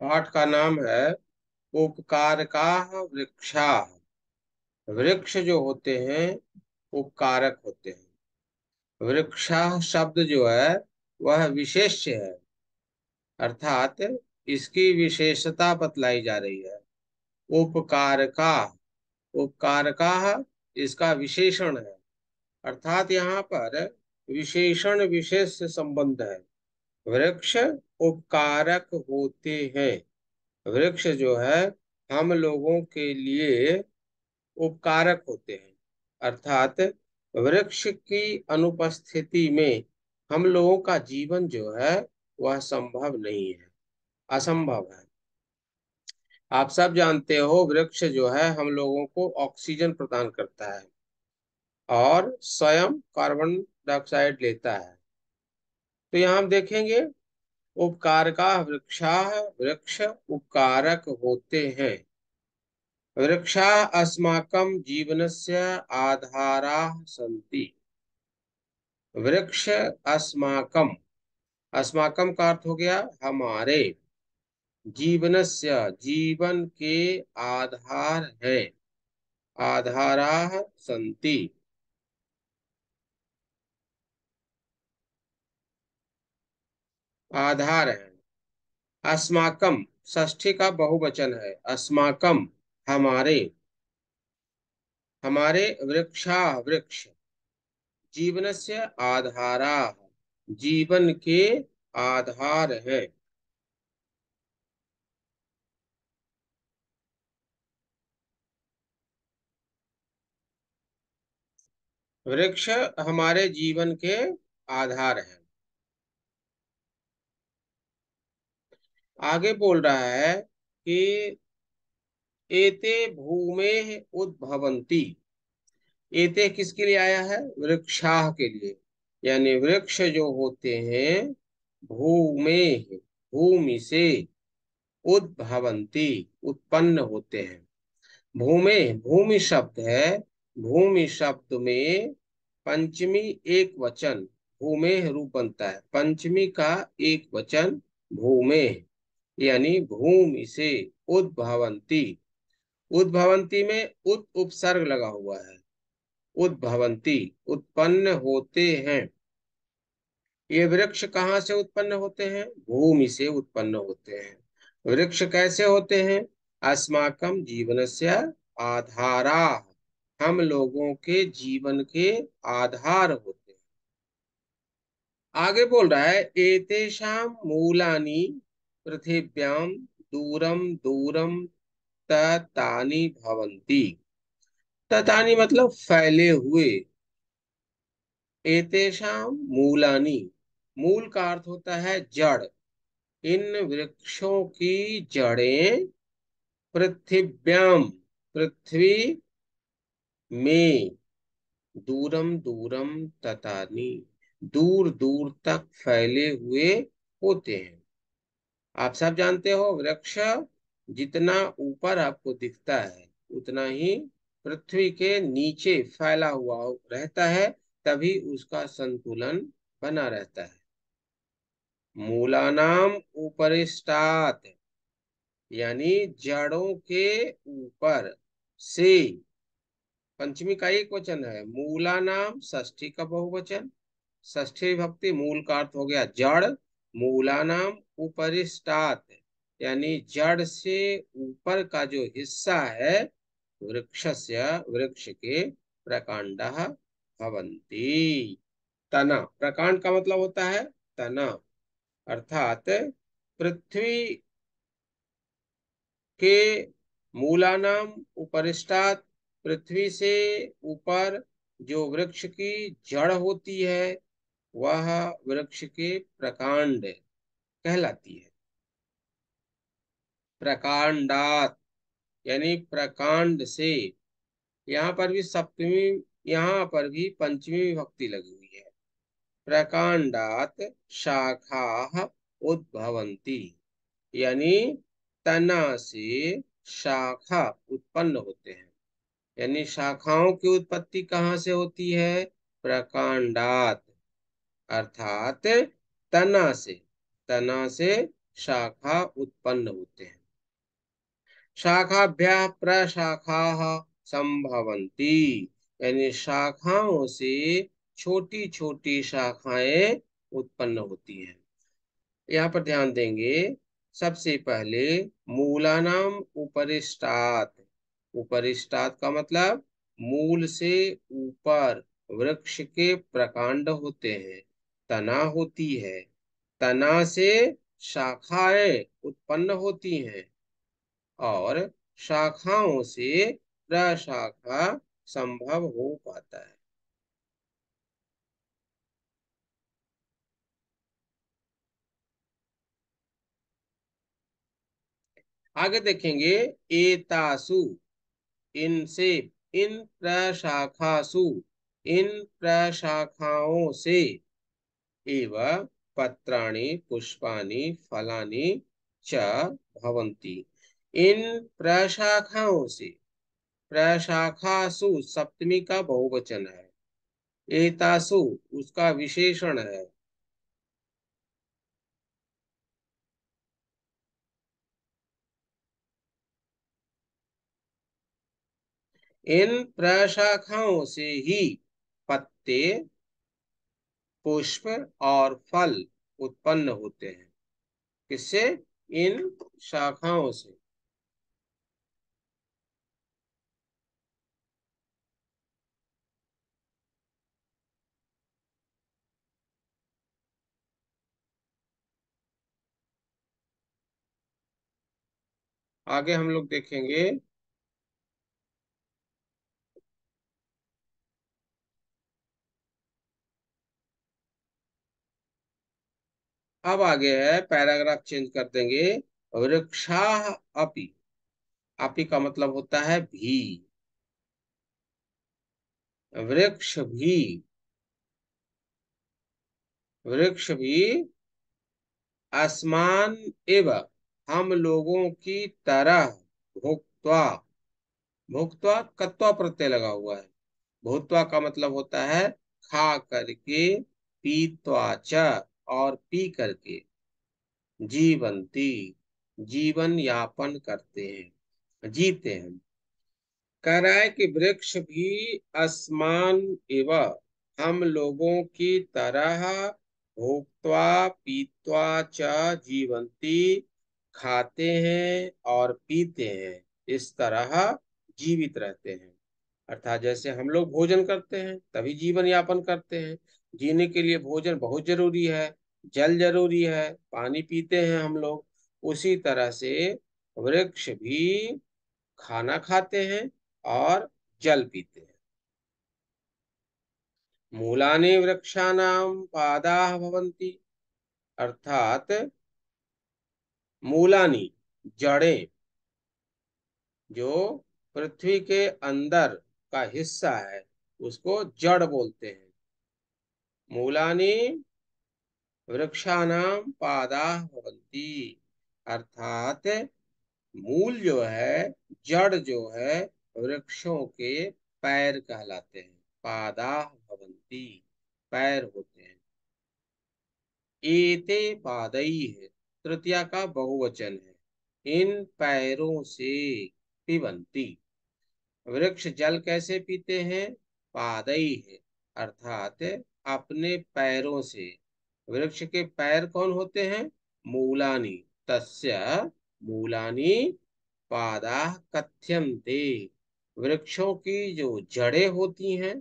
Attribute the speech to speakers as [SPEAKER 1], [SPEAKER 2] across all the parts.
[SPEAKER 1] पाठ का नाम है उपकारकाः वृक्षाः। वृक्ष जो होते हैं उपकारक होते हैं। वृक्षाः शब्द जो है वह विशेष्य है, अर्थात इसकी विशेषता बतलाई जा रही है। उपकारका, उपकारका इसका विशेषण है, अर्थात यहाँ पर विशेषण विशेष से संबंध है। वृक्ष उपकारक होते हैं। वृक्ष जो है हम लोगों के लिए उपकारक होते हैं, अर्थात वृक्ष की अनुपस्थिति में हम लोगों का जीवन जो है वह संभव नहीं है, असंभव है। आप सब जानते हो वृक्ष जो है हम लोगों को ऑक्सीजन प्रदान करता है और स्वयं कार्बन डाइऑक्साइड लेता है। तो यहाँ हम देखेंगे उपकारका वृक्षा, वृक्ष उपकारक होते हैं। वृक्षा अस्माकं जीवनस्य आधाराः सन्ति। वृक्ष अस्माकम, अस्माकम का अर्थ हो गया हमारे, जीवनस्य जीवन के आधार है, आधाराः सन्ति, आधार है। अस्माकम षष्ठी का बहुवचन है, अस्माकम हमारे, हमारे वृक्षा वृक्ष, जीवनस्य आधाराः जीवन के आधार है। वृक्ष हमारे जीवन के आधार है। आगे बोल रहा है कि एते भूमेः उद्भवन्ति। एते किसके लिए आया है? वृक्षाः के लिए, यानी वृक्ष जो होते हैं भूमेः भूमि से, उद्भवन्ति उत्पन्न होते हैं। भूमे भूमि शब्द है, भूमि शब्द में पंचमी एक वचन भूमे रूप बनता है। पंचमी का एक वचन भूमे, यानी भूमि से। उद्भवंती, उद्भवंती में उत उपसर्ग लगा हुआ है। उद्भवंती उत्पन्न होते हैं। ये वृक्ष कहाँ से उत्पन्न होते हैं? भूमि से उत्पन्न होते हैं। वृक्ष कैसे होते हैं? अस्माकम जीवनस्य आधारा, हम लोगों के जीवन के आधार होते हैं। आगे बोल रहा है एतेषां मूलानि पृथिव्यां दूरम दूरम ततानि भवन्ति। ततानि मतलब फैले हुए। एतेषां मूलानि, मूल का अर्थ होता है जड़। इन वृक्षों की जड़ें पृथिव्याम पृथ्वी में, दूरम दूरम ततानी दूर दूर तक फैले हुए होते हैं। आप सब जानते हो वृक्ष जितना ऊपर आपको दिखता है उतना ही पृथ्वी के नीचे फैला हुआ रहता है, तभी उसका संतुलन बना रहता है। मूलानाम उपरिष्टात्, यानी जड़ों के ऊपर से। पंचमी का एक वचन है, मूला नाम षष्ठी का बहुवचन। षष्ठी विभक्ति, मूल का अर्थ हो गया जड़। मूला नाम उपरिष्टात, यानी जड़ से ऊपर का जो हिस्सा है वृक्षस्य, वृक्ष के प्रकांडः भवन्ति। तना, प्रकांड का मतलब होता है तना, अर्थात पृथ्वी के मूलानाम उपरिष्टात, पृथ्वी से ऊपर जो वृक्ष की जड़ होती है वह वृक्ष के प्रकांड कहलाती है। प्रकांडात यानी प्रकांड से। यहाँ पर भी सप्तमी, यहाँ पर भी पंचमी विभक्ति लगी हुई है। प्रकांडात शाखा उद्भवंती, यानी तना से शाखा उत्पन्न होते हैं। यानी शाखाओं की उत्पत्ति कहाँ से होती है? प्रकांडात, अर्थात तना से, तना से शाखा उत्पन्न होते हैं। शाखाभ्याः प्रशाखाः संभवन्ति, यानी शाखाओं से छोटी छोटी शाखाएं उत्पन्न होती हैं। यहाँ पर ध्यान देंगे, सबसे पहले मूलानाम उपरिष्टात्। उपरिष्टात् का मतलब मूल से ऊपर वृक्ष के प्रकांड होते हैं, तना होती है, तना से शाखाएं उत्पन्न होती हैं और शाखाओं से प्रशाखा संभव हो पाता है। आगे देखेंगे, एतासु, इनसे, इन प्रशाखासु, इन प्रशाखाओं से, एव पत्राणि पुष्पाणि फलानि च भवन्ति। इन प्रशाखाओं से, प्रशाखासु सप्तमी का बहुवचन है, एतासु उसका विशेषण है। इन प्रशाखाओं से ही पत्ते, पुष्प और फल उत्पन्न होते हैं। किससे? इन शाखाओं से। आगे हम लोग देखेंगे, अब आगे है, पैराग्राफ चेंज कर देंगे। वृक्षा अपि, अपि का मतलब होता है भी, वृक्ष भी, वृक्ष भी आसमान एवं हम लोगों की तरह भुक्त्वा, भुक्त्वा कत्वा प्रत्यय लगा हुआ है, भूत्वा का मतलब होता है खा करके, पीत्वा च और पी करके, जीवंती जीवन यापन करते हैं, जीते हैं। कह रहा है कि वृक्ष भी असमान एवं हम लोगों की तरह भोक्त्वा पीत्वा च जीवंती, खाते हैं और पीते हैं, इस तरह जीवित रहते हैं। अर्थात जैसे हम लोग भोजन करते हैं तभी जीवन यापन करते हैं, जीने के लिए भोजन बहुत जरूरी है, जल जरूरी है, पानी पीते हैं हम लोग, उसी तरह से वृक्ष भी खाना खाते हैं और जल पीते हैं। मूलानि वृक्षाणां पादाः भवन्ति, अर्थात मूलानि जड़ें, जो पृथ्वी के अंदर का हिस्सा है उसको जड़ बोलते हैं। मूलानि वृक्षाणां पादाः भवन्ति, अर्थात मूल जो है, जड़ जो है, वृक्षों के पैर कहलाते हैं, पादाः भवन्ति, पैर होते हैं। एते पादैः, तृतीया का बहुवचन है, इन पैरों से, पिबन्ति, वृक्ष जल कैसे पीते हैं? पादैः, अर्थात अपने पैरों से। वृक्ष के पैर कौन होते हैं? मूलानि, तस्य मूलानि पादाः कथ्यन्ते, वृक्षों की जो जड़ें होती हैं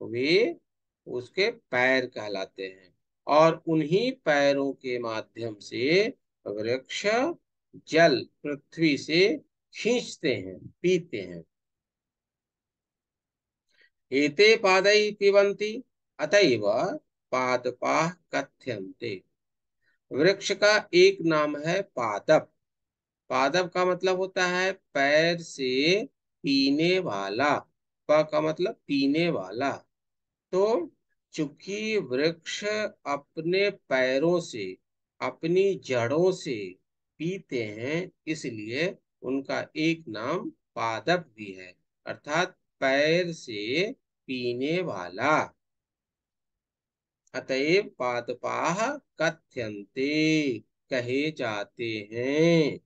[SPEAKER 1] वे उसके पैर कहलाते हैं, और उन्हीं पैरों के माध्यम से वृक्ष जल पृथ्वी से खींचते हैं, पीते हैं। एते पादैः पिबन्ति अतएव पादपाः कथ्यन्ते, वृक्ष का एक नाम है पादप। पादप का मतलब होता है पैर से पीने वाला, प का मतलब पीने वाला। तो चूंकि वृक्ष अपने पैरों से, अपनी जड़ों से पीते हैं, इसलिए उनका एक नाम पादप भी है, अर्थात पैर से पीने वाला। अतएव पादपाः कथ्यन्ते, कहे जाते हैं।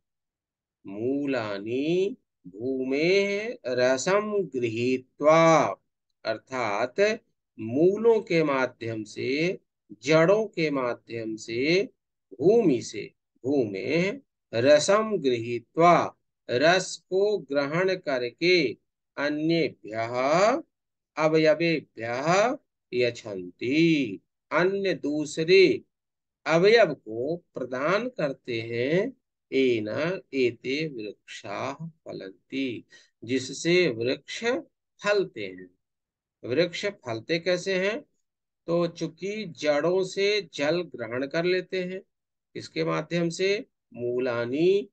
[SPEAKER 1] मूलानि भूमेः रसं गृहीत्वा, अर्थात मूलों के माध्यम से, जड़ों के माध्यम से, भूमि से, भूमेः रसं गृहीत्वा, रस को ग्रहण करके, अन्येभ्यः अवयवेभ्यः यच्छन्ति, अन्य दूसरे अवयव को प्रदान करते हैं। एन एते वृक्षाः फलन्ति, जिससे वृक्ष फलते हैं। वृक्ष फलते कैसे हैं? तो चूंकि जड़ों से जल ग्रहण कर लेते हैं, इसके माध्यम से मूलानी,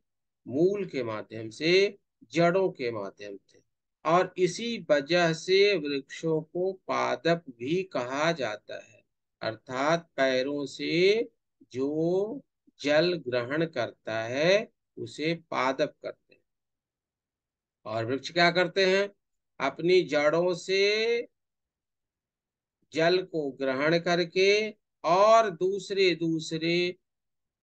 [SPEAKER 1] मूल के माध्यम से, जड़ों के माध्यम से, और इसी वजह से वृक्षों को पादप भी कहा जाता है। अर्थात पैरों से जो जल ग्रहण करता है उसे पादप करते हैं। और वृक्ष क्या करते हैं? अपनी जड़ों से जल को ग्रहण करके और दूसरे दूसरे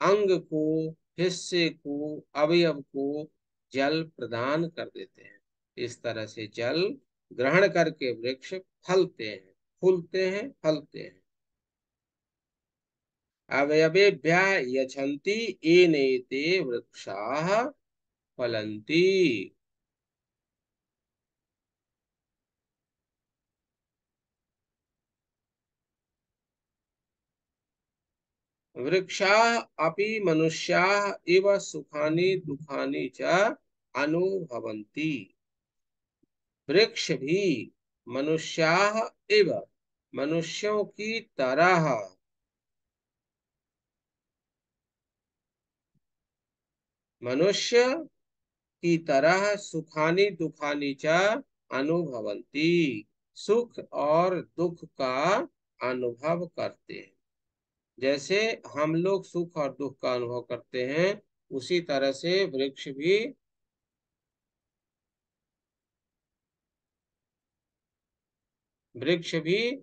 [SPEAKER 1] अंग को, हिस्से को, अवयव को जल प्रदान कर देते हैं। इस तरह से जल ग्रहण करके वृक्ष फलते हैं, फूलते हैं, फलते हैं। अवयवेभ्यः यच्छन्ति येनैते वृक्षाः फलन्ति। वृक्षाः अपि मनुष्याः इव सुखानि दुखानि च अनुभवन्ति। वृक्ष भी मनुष्याः इव, मनुष्यों की तरह, मनुष्य की तरह सुखानि दुखानि च अनुभवन्ति, सुख और दुख का अनुभव करते हैं। जैसे हम लोग सुख और दुख का अनुभव करते हैं, उसी तरह से वृक्ष भी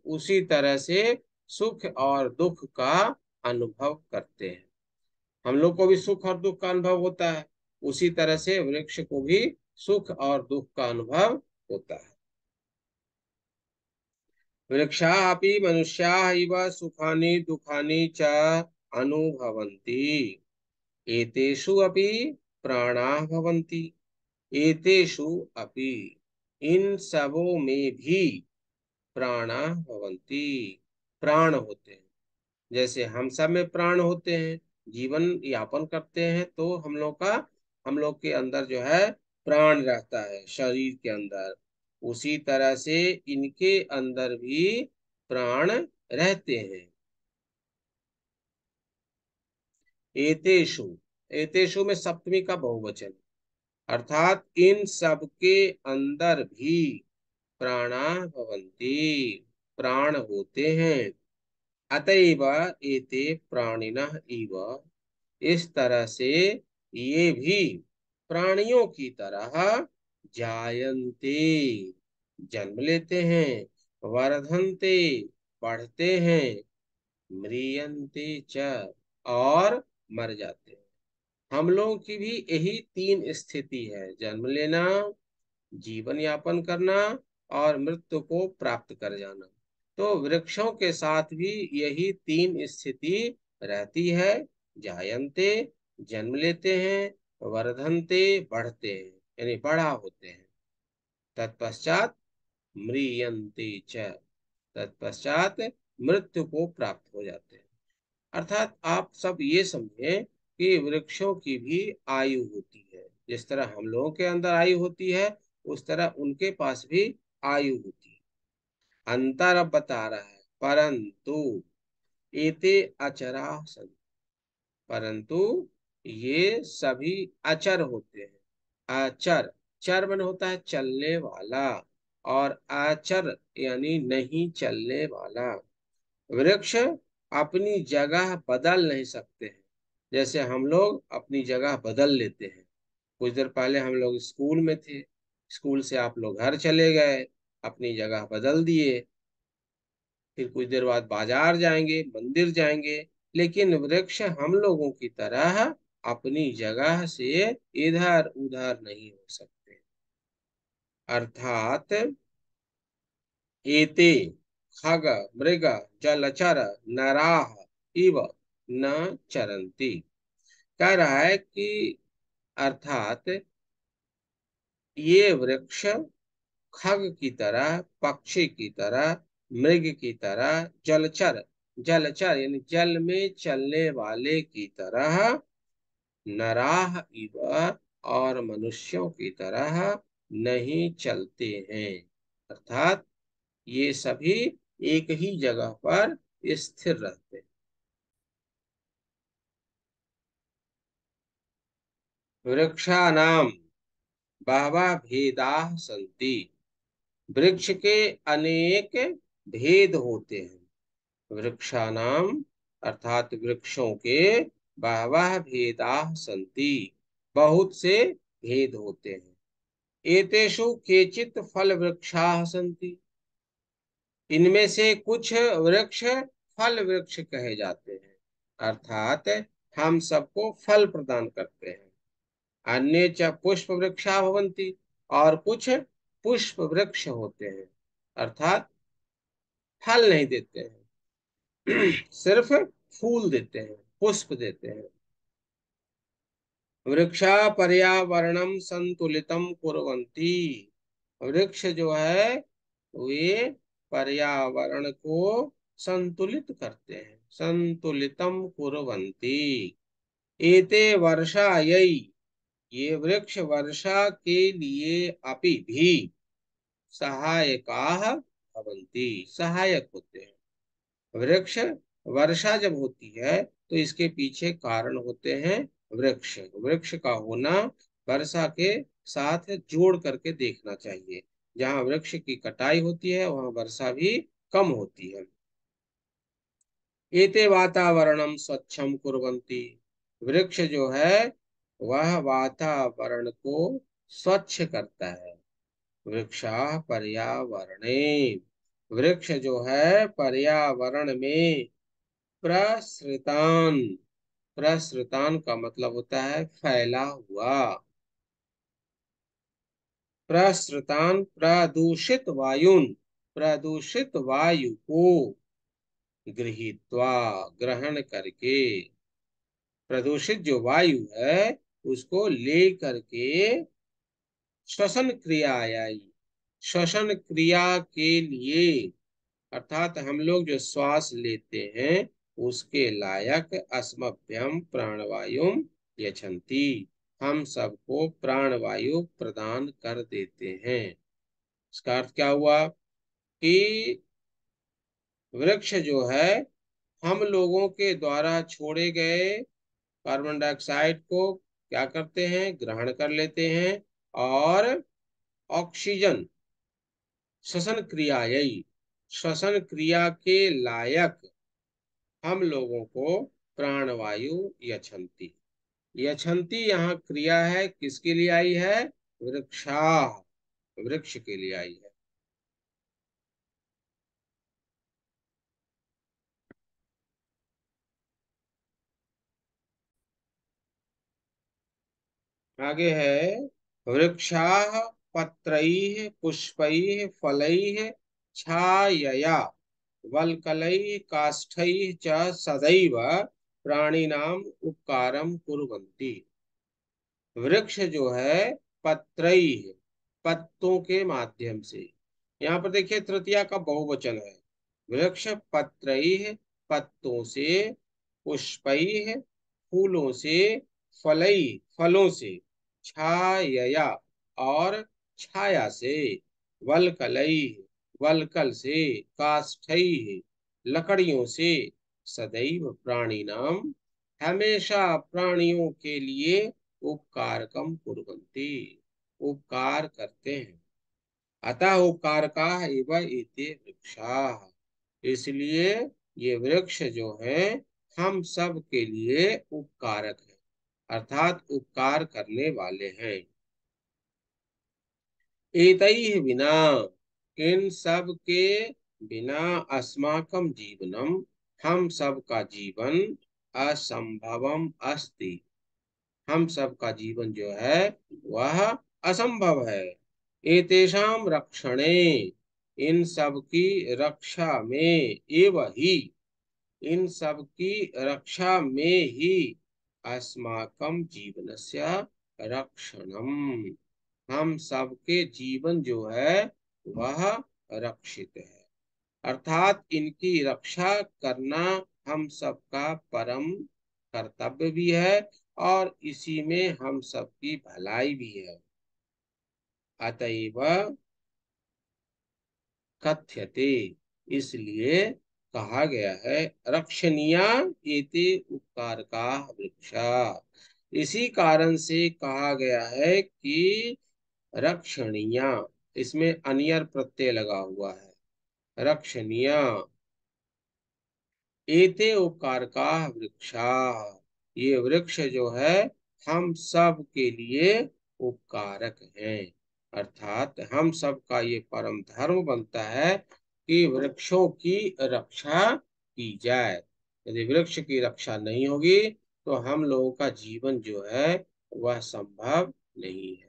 [SPEAKER 1] उसी तरह से सुख और दुख का अनुभव करते हैं। हम लोग को भी सुख और दुख का अनुभव होता है, उसी तरह से वृक्ष को भी सुख और दुख का अनुभव होता है। वृक्षाः अपि मनुष्याः इव सुखानि दुखानि च अनुभवन्ति। एतेषु अपि प्राणाः भवन्ति। एतेषु अपि, इन सबों में भी प्राणाः भवन्ति, प्राण होते हैं। जैसे हम सब में प्राण होते हैं, जीवन यापन करते हैं, तो हम लोग के अंदर जो है प्राण रहता है, शरीर के अंदर। उसी तरह से इनके अंदर भी प्राण रहते हैं। एतेषु, एतेषु में सप्तमी का बहुवचन, अर्थात इन सब के अंदर भी प्राणा भवन्ति, प्राण होते हैं। अतएव एते प्राणिनः इव, इस तरह से ये भी प्राणियों की तरह जायन्ते, जन्म लेते हैं, वर्धन्ते, बढ़ते हैं, म्रियन्ते च, और मर जाते हैं। हम लोगों की भी यही तीन स्थिति है: जन्म लेना, जीवन यापन करना, और मृत्यु को प्राप्त कर जाना। तो वृक्षों के साथ भी यही तीन स्थिति रहती है। जायन्ते, जन्म लेते हैं, वर्धन्ते, बढ़ते हैं, यानी बड़ा होते हैं, तत्पश्चात म्रियन्ते च, तत्पश्चात मृत्यु को प्राप्त हो जाते हैं। अर्थात आप सब ये समझें कि वृक्षों की भी आयु होती है। जिस तरह हम लोगों के अंदर आयु होती है, उस तरह उनके पास भी आयु होती है। अंतर अब बता रहा है, परंतु एते अचरा सन्ति, परंतु ये सभी अचर होते हैं। अचर, चर मन होता है चलने वाला, और अचर यानी नहीं चलने वाला। वृक्ष अपनी जगह बदल नहीं सकते हैं, जैसे हम लोग अपनी जगह बदल लेते हैं। कुछ देर पहले हम लोग स्कूल में थे, स्कूल से आप लोग घर चले गए, अपनी जगह बदल दिए। फिर कुछ देर बाद बाजार जाएंगे, मंदिर जाएंगे, लेकिन वृक्ष हम लोगों की तरह अपनी जगह से इधर उधर नहीं हो सकते। अर्थात एते खग मृग जलचर नराह इव न चरन्ति। कह रहा है कि अर्थात ये वृक्ष खग की तरह, पक्षी की तरह, मृग की तरह, जलचर, जलचर यानी जल में चलने वाले की तरह, नराह इव और मनुष्यों की तरह नहीं चलते हैं। अर्थात ये सभी एक ही जगह पर स्थिर रहते हैं। वृक्षानाम बहवः भेदाः सन्ति। वृक्ष के अनेक भेद होते हैं। वृक्षानाम अर्थात वृक्षों के बहवः भेदाः सन्ति, बहुत से भेद होते हैं। एतेषु केचित् फल वृक्षाः सन्ति। इनमें से कुछ वृक्ष फल वृक्ष कहे जाते हैं, अर्थात हम सबको फल प्रदान करते हैं। अन्य च पुष्प वृक्षा भवन्ति, और कुछ पुष्प वृक्ष होते हैं, अर्थात फल नहीं देते हैं, सिर्फ फूल देते हैं, पुष्प देते हैं। वृक्षा पर्यावरणम संतुलितम कुर्वन्ति। वृक्ष जो है वे पर्यावरण को संतुलित करते हैं, संतुलितम कुर्वन्ति। एते वर्षायै, ये वृक्ष वर्षा के लिए अपि भी सहायकाः भवन्ति, सहायक होते हैं। वृक्ष वर्षा जब होती है तो इसके पीछे कारण होते हैं वृक्ष। वृक्ष का होना वर्षा के साथ जोड़ करके देखना चाहिए। जहाँ वृक्ष की कटाई होती है वहाँ वर्षा भी कम होती है। एते वातावरणम स्वच्छम कुर्वन्ति। वृक्ष जो है वह वातावरण को स्वच्छ करता है। वृक्षा पर्यावरणे, वृक्ष जो है पर्यावरण में प्रसृतान, प्रसृतान का मतलब होता है फैला हुआ, प्रसृतान प्रदूषित वायुन, प्रदूषित वायु को गृहीत्वा, ग्रहण करके, प्रदूषित जो वायु है उसको ले करके श्वसन क्रिया आई, श्वसन क्रिया के लिए, अर्थात हम लोग जो श्वास लेते हैं उसके लायक अस्मभ्यम प्राणवायुम यच्छन्ति, हम सबको प्राणवायु प्रदान कर देते हैं। इसका अर्थ क्या हुआ कि वृक्ष जो है हम लोगों के द्वारा छोड़े गए कार्बन डाइऑक्साइड को क्या करते हैं, ग्रहण कर लेते हैं, और ऑक्सीजन श्वसन क्रिया, यही श्वसन क्रिया के लायक हम लोगों को प्राणवायु यच्छन्ति। यच्छन्ति यहाँ क्रिया है, किसके लिए आई है, वृक्षा, वृक्ष के लिए आई है। आगे है वृक्षा पत्रैः पुष्पैः फलैः छायया वल्कलैः काष्ठैः च सदैव प्राणिनाम उपकारम कुर्वन्ति। वृक्ष जो है पत्रई, पत्तों के माध्यम से, यहाँ पर देखिए तृतीया का बहुवचन है। वृक्ष पत्रई, पत्तों से, पुष्पई, फूलों से, फलई, फलों से, छाया और छाया से, वलकलई, वलकल से, काष्ठई, लकड़ियों से, सदैव प्राणी नाम, हमेशा प्राणियों के लिए उपकारकम कुर्वन्ति, उपकार करते हैं। अतः उपकार का एव एते वृक्षा, इसलिए ये वृक्ष जो है हम सब के लिए उपकारक है, अर्थात उपकार करने वाले हैं। एतैः विना, इन सब के बिना अस्माकं जीवनम, हम सब का जीवन असंभवम अस्ति। हम सब का जीवन जो है वह असंभव है। एतेषाम रक्षणे, इन सब की रक्षा में, एव ही, इन सब की रक्षा में ही अस्माकं जीवनस्य रक्षणम, हम सबके जीवन जो है वह रक्षित है। अर्थात इनकी रक्षा करना हम सबका परम कर्तव्य भी है और इसी में हम सबकी भलाई भी है। अतएव कथ्यते, इसलिए कहा गया है, रक्षणीया एते उपकारका वृक्षा। इसी कारण से कहा गया है कि रक्षणीया, इसमें अनियर प्रत्यय लगा हुआ है, रक्षणीया एते उपकार का वृक्षा, ये वृक्ष जो है हम सब के लिए उपकारक हैं। अर्थात हम सब का ये परम धर्म बनता है कि वृक्षों की रक्षा की जाए। यदि वृक्ष की रक्षा नहीं होगी तो हम लोगों का जीवन जो है वह संभव नहीं है।